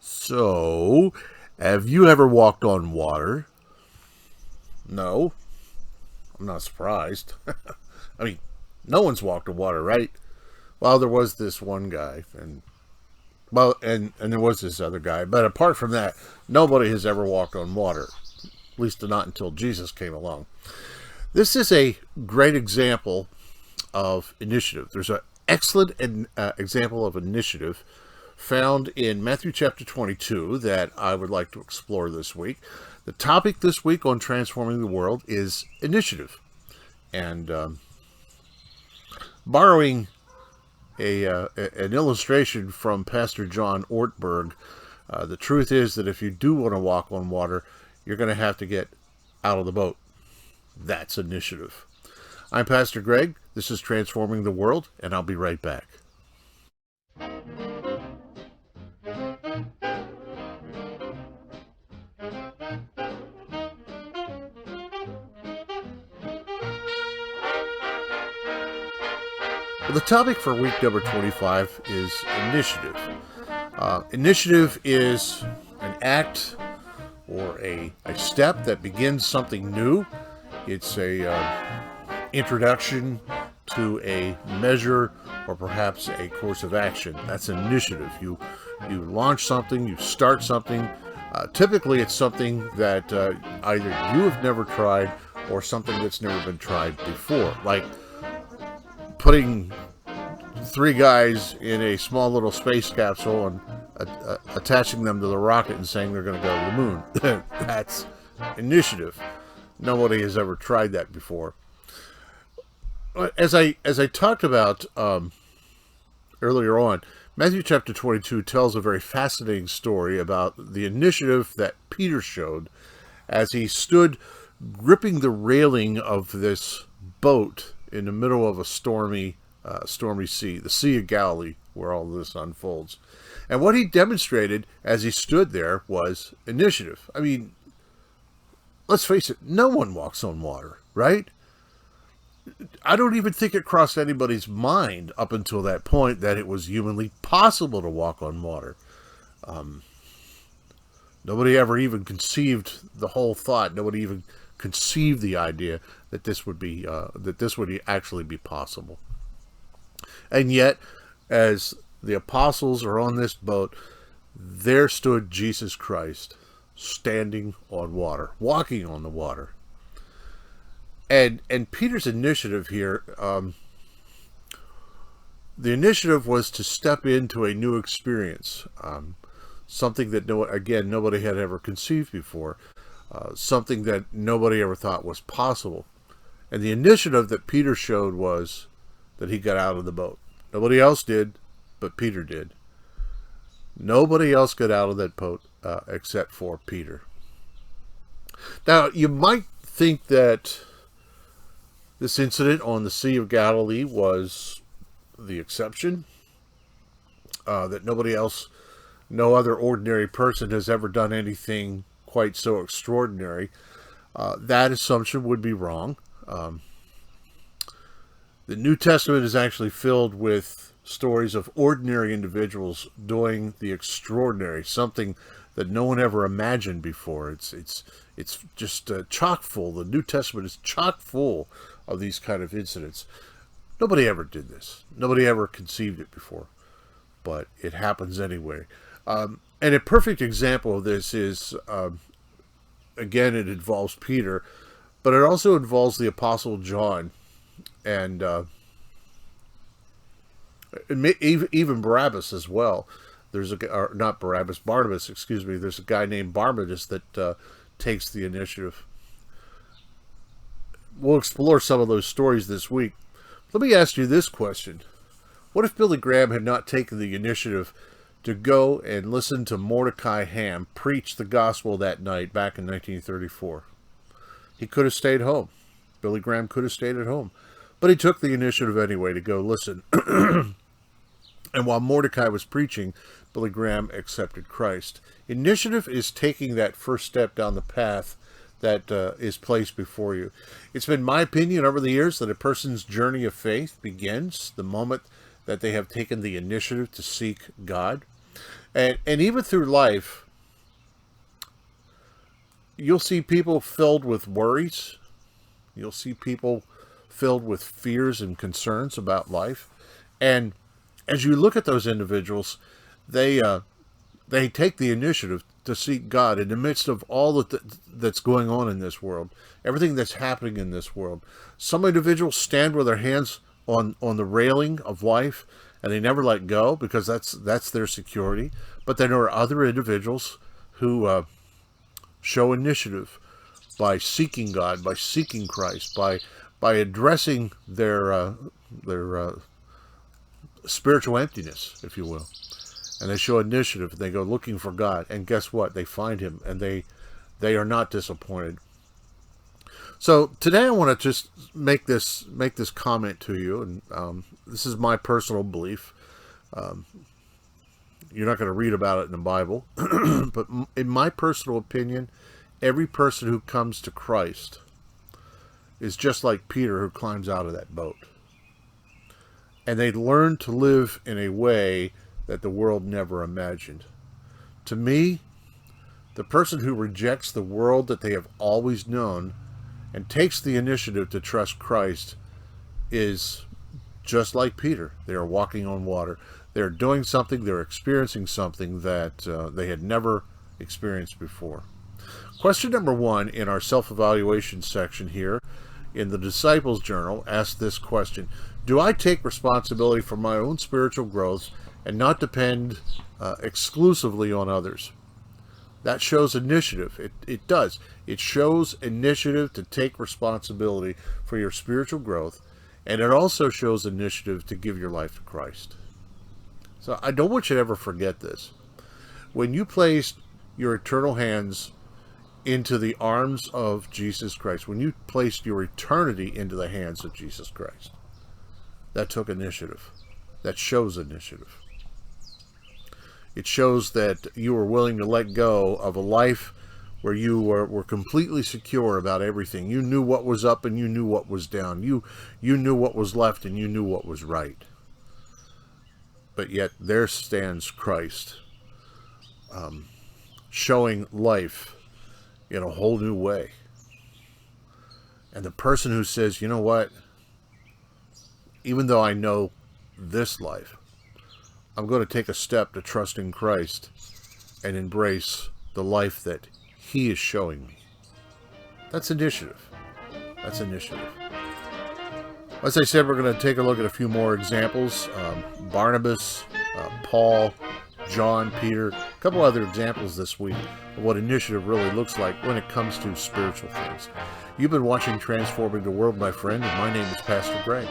So, have you ever walked on water? No, I'm not surprised. I mean, no one's walked on water, right? Well, there was this one guy, and there was this other guy, but apart from that, nobody has ever walked on water. At least not until Jesus came along. This is a great example of initiative. There's an excellent example of initiative found in Matthew chapter 22 that I would like to explore this week. The topic this week on Transforming the World is initiative. And borrowing an illustration from Pastor John Ortberg, the truth is that if you do want to walk on water, you're going to have to get out of the boat. That's initiative. I'm Pastor Greg. This is Transforming the World, and I'll be right back. Well, the topic for week number 25 is initiative. Initiative is an act or a step that begins something new. It's a introduction to a measure or perhaps a course of action. That's initiative. You launch something, you start something. Typically, it's something that either you have never tried or something that's never been tried before, like putting three guys in a small little space capsule and attaching them to the rocket and saying they're going to go to the moon. That's initiative. Nobody has ever tried that before. As I talked about earlier on, Matthew chapter 22 tells a very fascinating story about the initiative that Peter showed as he stood gripping the railing of this boat in the middle of a stormy sea, the Sea of Galilee, where all this unfolds. And what he demonstrated as he stood there was initiative. I mean, let's face it, no one walks on water, right? I don't even think it crossed anybody's mind up until that point that it was humanly possible to walk on water. Nobody ever even conceived the whole thought. Nobody even conceived the idea that this would actually be possible. And yet, as the apostles are on this boat, there stood Jesus Christ, standing on water, walking on the water. And Peter's initiative here, the initiative was to step into a new experience, something that nobody had ever conceived before, something that nobody ever thought was possible. And the initiative that Peter showed was that he got out of the boat. Nobody else did, but Peter did. Nobody else got out of that boat except for Peter. Now, you might think that this incident on the Sea of Galilee was the exception, that no other ordinary person has ever done anything quite so extraordinary. That assumption would be wrong. The New Testament is actually filled with stories of ordinary individuals doing the extraordinary, something that no one ever imagined before. It's just chock full. The New Testament is chock full of these kind of incidents. Nobody ever did this. Nobody ever conceived it before, but it happens anyway. And a perfect example of this is, again, it involves Peter, but it also involves the Apostle John, and even Barabbas as well. Barnabas, excuse me. There's a guy named Barnabas that takes the initiative. We'll explore some of those stories this week. Let me ask you this question. What if Billy Graham had not taken the initiative to go and listen to Mordecai Ham preach the gospel that night back in 1934? He could have stayed home. Billy Graham could have stayed at home. But he took the initiative anyway to go listen. And while Mordecai was preaching, Billy Graham accepted Christ. Initiative is taking that first step down the path that is placed before you. It's been my opinion over the years that a person's journey of faith begins the moment that they have taken the initiative to seek God. And even through life, you'll see people filled with worries. You'll see people filled with fears and concerns about life. And as you look at those individuals, they take the initiative to seek God in the midst of all that's going on in this world, everything that's happening in this world. Some individuals stand with their hands on the railing of life, and they never let go because that's their security. But then there are other individuals who show initiative by seeking God, by seeking Christ, by addressing their spiritual emptiness, if you will. And they show initiative. They go looking for God, and guess what? They find Him, and they are not disappointed. So today I want to just make this comment to you, and this is my personal belief. You're not going to read about it in the Bible, but in my personal opinion, every person who comes to Christ is just like Peter, who climbs out of that boat. And they learn to live in a way that the world never imagined. To me, the person who rejects the world that they have always known and takes the initiative to trust Christ is just like Peter. They are walking on water. They're doing something, they're experiencing something that they had never experienced before. Question number 1 in our self-evaluation section here in the Disciples Journal asks this question: do I take responsibility for my own spiritual growth and not depend exclusively on others? That shows initiative. It does. It shows initiative to take responsibility for your spiritual growth, and it also shows initiative to give your life to Christ. So I don't want you to ever forget this. When you placed your eternal hands into the arms of Jesus Christ, when you placed your eternity into the hands of Jesus Christ, that took initiative. That shows initiative. It shows that you were willing to let go of a life where you were completely secure about everything. You knew what was up and you knew what was down. You knew what was left and you knew what was right. But yet there stands Christ, showing life in a whole new way. And the person who says, you know what, even though I know this life, I'm going to take a step to trust in Christ and embrace the life that He is showing me. That's initiative. That's initiative. As I said, we're going to take a look at a few more examples. Barnabas, Paul, John, Peter, a couple other examples this week of what initiative really looks like when it comes to spiritual things. You've been watching Transforming the World, my friend, and my name is Pastor Greg.